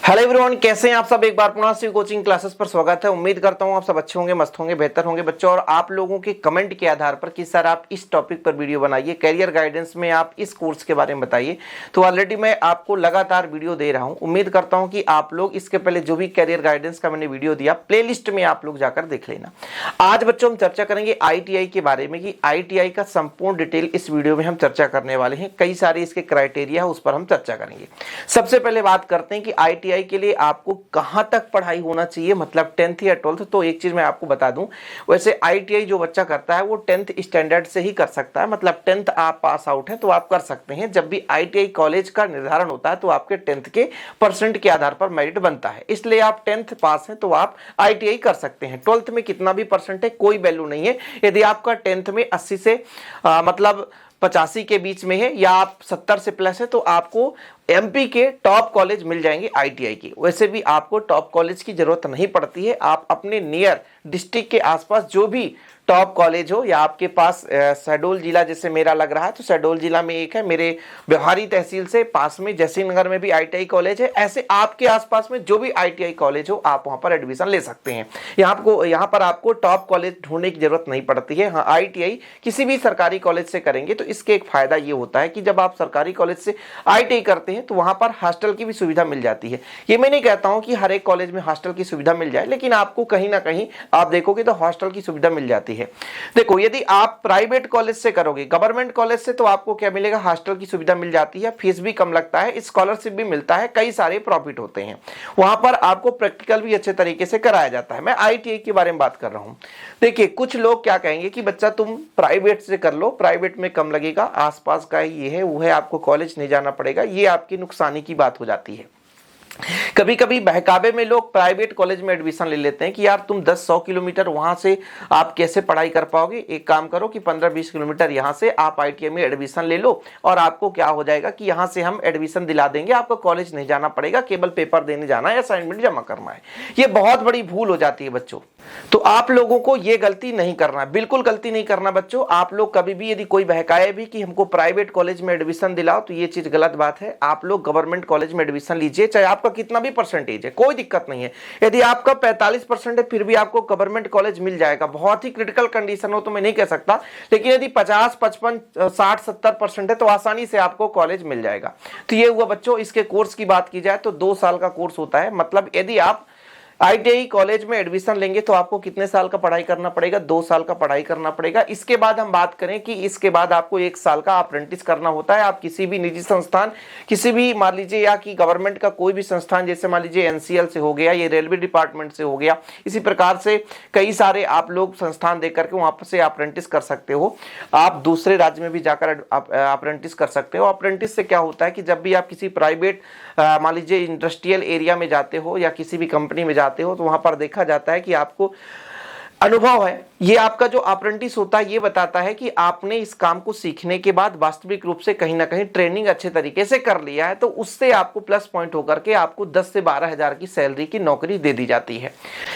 Hello everyone, कैसे हैं आप सब। एक बार पुनः से कोचिंग क्लासेस पर स्वागत है। उम्मीद करता हूं आप सब अच्छे होंगे, मस्त होंगे, बेहतर होंगे बच्चों। और आप लोगों के कमेंट के आधार पर कि सर आप इस टॉपिक पर वीडियो बनाइए, कैरियर गाइडेंस में आप इस कोर्स के बारे में बताइए। तो ऑलरेडी मैं आपको लगातार वीडियो दे रहा हूं। उम्मीद करता हूं कि आप लोग इसके पहले जो भी कैरियर गाइडेंस का मैंने वीडियो दिया, प्लेलिस्ट में आप लोग जाकर देख लेना। आज बच्चों हम चर्चा करेंगे ITI के बारे में कि ITI का संपूर्ण डिटेल इस वीडियो में हम चर्चा करने वाले हैं। कई सारे इसके क्राइटेरिया है, उस पर हम चर्चा करेंगे। सबसे पहले बात करते हैं कि ITI के लिए आपको कहां तक पढ़ाई होना चाहिए, मतलब 10th या 12th। तो एक चीज मैं आपको बता दूं, वैसे ITI जो बच्चा करता है वो 10th स्टैंडर्ड से ही कर सकता है। मतलब 10th आप पास आउट है तो आप कर सकते हैं। जब भी ITI कॉलेज का निर्धारण होता है तो आपके 10th के परसेंट के आधार पर मेरिट बनता है, इसलिए आप 10th पास हैं तो आप ITI कर सकते हैं। 12th में कितना भी परसेंट है कोई वैल्यू नहीं है। यदि आपका 10th में 80 से मतलब 85 के बीच में है या आप 70 से प्लस है तो आपको MP के टॉप कॉलेज मिल जाएंगे ITI के। वैसे भी आपको टॉप कॉलेज की जरूरत नहीं पड़ती है। आप अपने नियर डिस्ट्रिक्ट के आसपास जो भी टॉप कॉलेज हो, या आपके पास शहडोल जिला जैसे मेरा लग रहा है तो शहडोल जिला में एक है, मेरे व्यवहारी तहसील से पास में जयसिंह नगर में भी ITI कॉलेज है। ऐसे आपके आसपास में जो भी ITI कॉलेज हो आप वहां पर एडमिशन ले सकते हैं। यहाँ पर आपको टॉप कॉलेज ढूंढने की जरूरत नहीं पड़ती है। हाँ, ITI किसी भी सरकारी कॉलेज से करेंगे तो इसके एक फायदा ये होता है कि जब आप सरकारी कॉलेज से ITI करते हैं तो वहां पर हॉस्टल की भी सुविधा मिल जाती है। ये मैं नहीं कहता हूं कि हर एक कॉलेज में हॉस्टल की सुविधा मिल जाए, लेकिन आपको कहीं ना कहीं आप देखोगे तो हॉस्टल की सुविधा मिल जाती है। देखो, यदि आप प्राइवेट कॉलेज से करोगे, गवर्नमेंट कॉलेज से, तो आपको क्या मिलेगा, हॉस्टल की सुविधा मिल जाती है, फीस भी कम लगता है, स्कॉलरशिप भी मिलता है, कई सारे प्रॉफिट होते हैं। वहां पर आपको प्रैक्टिकल भी अच्छे तरीके से कराया जाता है। मैं ITI के बारे में बात कर रहा हूं। देखिए, कुछ लोग क्या कहेंगे कि बच्चा तुम प्राइवेट से कर लो, प्राइवेट में कम लगेगा, आसपास का ये है वो है, आपको कॉलेज नहीं जाना पड़ेगा। ये आपकी नुकसानी की बात हो जाती है। कभी कभी बहकावे में लोग प्राइवेट कॉलेज में एडमिशन ले लेते हैं कि यार तुम 10-100 किलोमीटर वहां से आप कैसे पढ़ाई कर पाओगे। एक काम करो कि 15-20 किलोमीटर यहां से आप ITI में एडमिशन ले लो और आपको क्या हो जाएगा कि यहां से हम एडमिशन दिला देंगे, आपको कॉलेज नहीं जाना पड़ेगा, केवल पेपर देने जाना है, असाइनमेंट जमा करना है। ये बहुत बड़ी भूल हो जाती है बच्चों। तो आप लोगों को ये गलती नहीं करना, बिल्कुल गलती नहीं करना बच्चों। आप लोग कभी भी यदि कोई बहकाए भी कि हमको प्राइवेट कॉलेज में एडमिशन दिलाओ, तो ये चीज गलत बात है। आप लोग गवर्नमेंट कॉलेज में एडमिशन लीजिए, चाहे आपका कितना भी परसेंटेज है, कोई दिक्कत नहीं है। यदि आपका 45% है फिर भी आपको गवर्नमेंट कॉलेज मिल जाएगा। बहुत ही क्रिटिकल कंडीशन हो तो मैं नहीं कह सकता, लेकिन यदि 50, 55, 60, 70% है तो आसानी से आपको कॉलेज मिल जाएगा। तो ये हुआ बच्चों। इसके कोर्स की बात की जाए तो 2 साल का कोर्स होता है। मतलब यदि आप ITI कॉलेज में एडमिशन लेंगे तो आपको कितने साल का पढ़ाई करना पड़ेगा, 2 साल का पढ़ाई करना पड़ेगा। इसके बाद हम बात करें कि इसके बाद आपको 1 साल का अप्रेंटिस करना होता है। आप किसी भी निजी संस्थान, किसी भी मान लीजिए, या कि गवर्नमेंट का कोई भी संस्थान, जैसे मान लीजिए NCL से हो गया, ये रेलवे डिपार्टमेंट से हो गया, इसी प्रकार से कई सारे आप लोग संस्थान देकर के वहां से अप्रेंटिस कर सकते हो। आप दूसरे राज्य में भी जाकर अप्रेंटिस कर सकते हो। अप्रेंटिस से क्या होता है कि जब भी आप किसी प्राइवेट मान लीजिए इंडस्ट्रियल एरिया में जाते हो या किसी भी कंपनी में जाते हो तो वहां पर देखा जाता है कि आपको अनुभव है। ये आपका जो अप्रेंटिस होता है ये बताता है कि आपने इस काम को सीखने के बाद वास्तविक रूप से कहीं ना कहीं ट्रेनिंग अच्छे तरीके से कर लिया है, तो उससे आपको प्लस पॉइंट होकर के आपको 10 से 12 हजार की सैलरी की नौकरी दे दी जाती है।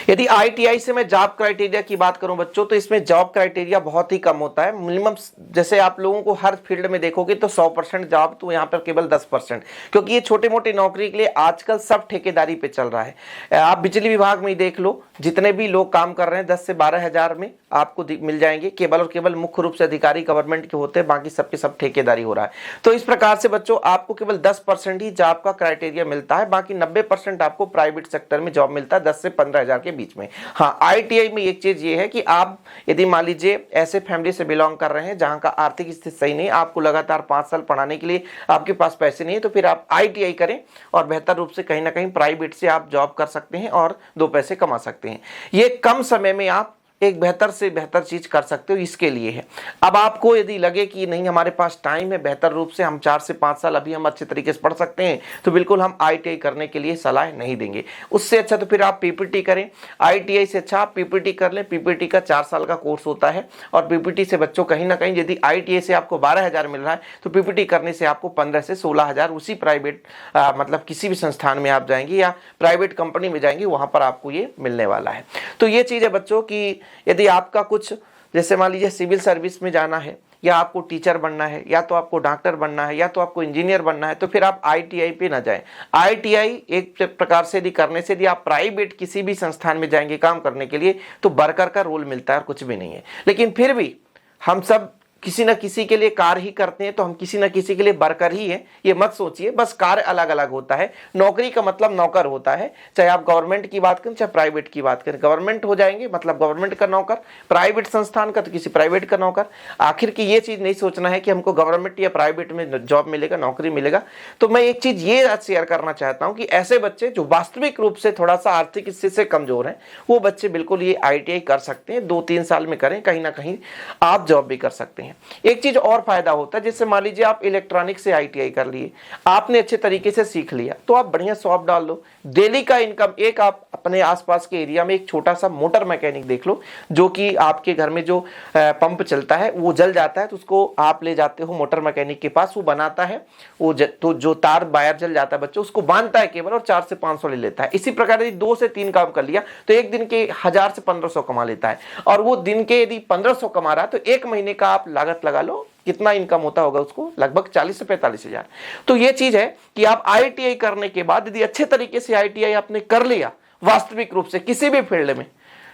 यदि ITI से मैं जॉब क्राइटेरिया की बात करूं बच्चों, तो इसमें जॉब क्राइटेरिया बहुत ही कम होता है। मिनिमम जैसे आप लोगों को हर फील्ड में देखोगे तो 100% जॉब, तो यहाँ पर केवल 10%, क्योंकि ये छोटे मोटे नौकरी के लिए आजकल सब ठेकेदारी पे चल रहा है। आप बिजली विभाग में ही देख लो, जितने भी लोग काम कर रहे हैं 10 से 12 हजार में आपको मिल जाएंगे। केवल और केवल मुख्य रूप से अधिकारी गवर्नमेंट के होते हैं, बाकी सबके सब ठेकेदारी हो रहा है। तो इस प्रकार से बच्चों आपको केवल 10% ही जॉब का क्राइटेरिया मिलता है, बाकी 90% आपको प्राइवेट सेक्टर में जॉब मिलता है 10 से 15 हजार के बीच में। हाँ, ITI में एक चीज ये है कि आप यदि मान लीजिए ऐसे फैमिली से बिलोंग कर रहे हैं जहां का आर्थिक स्थिति सही नहीं, आपको लगातार 5 साल पढ़ाने के लिए आपके पास पैसे नहीं है, तो फिर आप ITI करें और बेहतर रूप से कहीं ना कहीं प्राइवेट से आप जॉब कर सकते हैं और 2 पैसे कमा सकते हैं। ये कम समय में आप एक बेहतर से बेहतर चीज कर सकते हो, इसके लिए है। अब आपको यदि लगे कि नहीं हमारे पास टाइम है, बेहतर रूप से हम 4 से 5 साल अभी हम अच्छे तरीके से पढ़ सकते हैं, तो बिल्कुल हम ITI करने के लिए सलाह नहीं देंगे। उससे अच्छा तो फिर आप PPT करें। ITI से अच्छा आप PPT कर लें। PPT का 4 साल का कोर्स होता है और PPT से बच्चों कहीं ना कहीं यदि ITI से आपको 12 हजार मिल रहा है तो PPT करने से आपको 15 से 16 हजार उसी प्राइवेट मतलब किसी भी संस्थान में आप जाएंगे या प्राइवेट कंपनी में जाएंगे, वहां पर आपको ये मिलने वाला है। तो ये चीज है बच्चों की, यदि आपका कुछ जैसे मान लीजिए सिविल सर्विस में जाना है या आपको टीचर बनना है, या तो आपको डॉक्टर बनना है, या तो आपको इंजीनियर बनना है, तो फिर आप ITI पे ना जाएं। ITI एक प्रकार से यदि करने से यदि आप प्राइवेट किसी भी संस्थान में जाएंगे काम करने के लिए तो वर्कर का रोल मिलता है और कुछ भी नहीं है। लेकिन फिर भी हम सब किसी न किसी के लिए कार्य ही करते हैं, तो हम किसी न किसी के लिए वर्कर ही है, ये मत सोचिए। बस कार्य अलग अलग होता है। नौकरी का मतलब नौकर होता है, चाहे आप गवर्नमेंट की बात करें चाहे प्राइवेट की बात करें। गवर्नमेंट हो जाएंगे मतलब गवर्नमेंट का नौकर, प्राइवेट संस्थान का तो किसी प्राइवेट का नौकर। आखिर की ये चीज नहीं सोचना है कि हमको गवर्नमेंट या प्राइवेट में जॉब मिलेगा, नौकरी मिलेगा। तो मैं एक चीज ये आज शेयर करना चाहता हूं कि ऐसे बच्चे जो वास्तविक रूप से थोड़ा सा आर्थिक स्थिति से कमजोर हैं, वो बच्चे बिल्कुल ये ITI कर सकते हैं। 2-3 साल में करें, कहीं ना कहीं आप जॉब भी कर सकते हैं। एक चीज और फायदा होता है, जैसे मान लीजिए आप इलेक्ट्रॉनिक से ITI कर लिए, आपने अच्छे तरीके से सीख लिया, तो आप बढ़िया शॉप डाल लो, डेली का इनकम। एक आप अपने आसपास के एरिया में एक छोटा सा मोटर मैकेनिक देख लो, जो कि आपके घर में जो पंप चलता है वो जल जाता है, तो उसको आप ले जाते हो मोटर मैकेनिक के पास, वो बनाता है, वो तो जो तार वायर जल जाता है बच्चों, उसको बांधता है केवल, और 4 से 500 ले लेता है। इसी प्रकार यदि 2 से 3 काम कर लिया तो एक दिन के 1000 से 1500 कमा लेता है। और वो दिन के यदि 1500 कमा रहा है तो एक महीने का आप लागत लगा लो, कितना इनकम होता होगा उसको, लगभग 40 से 45 हजार। तो ये चीज है कि आप ITI करने के बाद यदि अच्छे तरीके से ITI आपने कर लिया वास्तविक रूप से किसी भी फील्ड में,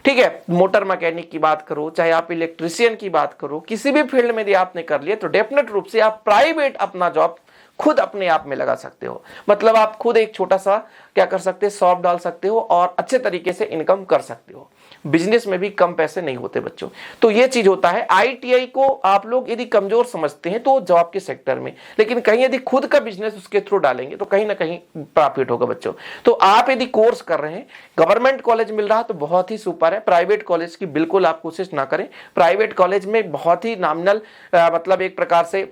ठीक है, मोटर मैकेनिक की बात करो चाहे आप इलेक्ट्रिशियन की बात करो, किसी भी फील्ड में यदि आपने कर लिया तो डेफिनेट रूप से आप प्राइवेट अपना जॉब खुद अपने आप में लगा सकते हो। मतलब आप खुद एक छोटा सा क्या कर सकते हैं, शॉप डाल सकते हो और अच्छे तरीके से इनकम कर सकते हो। बिजनेस में भी कम पैसे नहीं होते बच्चों। तो ये चीज होता है। ITI को आप लोग यदि कमजोर समझते हैं तो जॉब के सेक्टर में, लेकिन कहीं यदि खुद का बिजनेस उसके थ्रू डालेंगे तो कहीं ना कहीं प्रॉफिट होगा बच्चों। तो आप यदि कोर्स कर रहे हैं, गवर्नमेंट कॉलेज मिल रहा है तो बहुत ही सुपर है। प्राइवेट कॉलेज की बिल्कुल आप कोशिश ना करें। प्राइवेट कॉलेज में बहुत ही नॉमिनल मतलब एक प्रकार से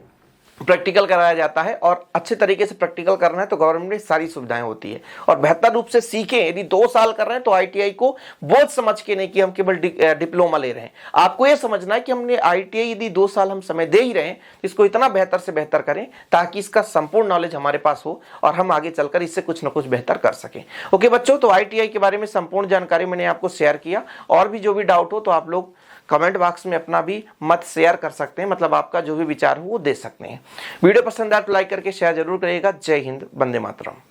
प्रैक्टिकल कराया जाता है, और अच्छे तरीके से प्रैक्टिकल करना है तो गवर्नमेंट में सारी सुविधाएं होती है और बेहतर रूप से सीखें। यदि 2 साल कर रहे हैं तो ITI को बोझ समझ के नहीं कि हम केवल डिप्लोमा ले रहे हैं। आपको यह समझना है कि हमने ITI यदि 2 साल हम समय दे ही रहे हैं तो इसको इतना बेहतर से बेहतर करें ताकि इसका संपूर्ण नॉलेज हमारे पास हो और हम आगे चलकर इससे कुछ ना कुछ बेहतर कर सकें। ओके बच्चों, तो ITI के बारे में संपूर्ण जानकारी मैंने आपको शेयर किया। और भी जो भी डाउट हो तो आप लोग कमेंट बॉक्स में अपना भी मत शेयर कर सकते हैं, मतलब आपका जो भी विचार हो वो दे सकते हैं। वीडियो पसंद आए तो लाइक करके शेयर जरूर करिएगा। जय हिंद, वंदे मातरम।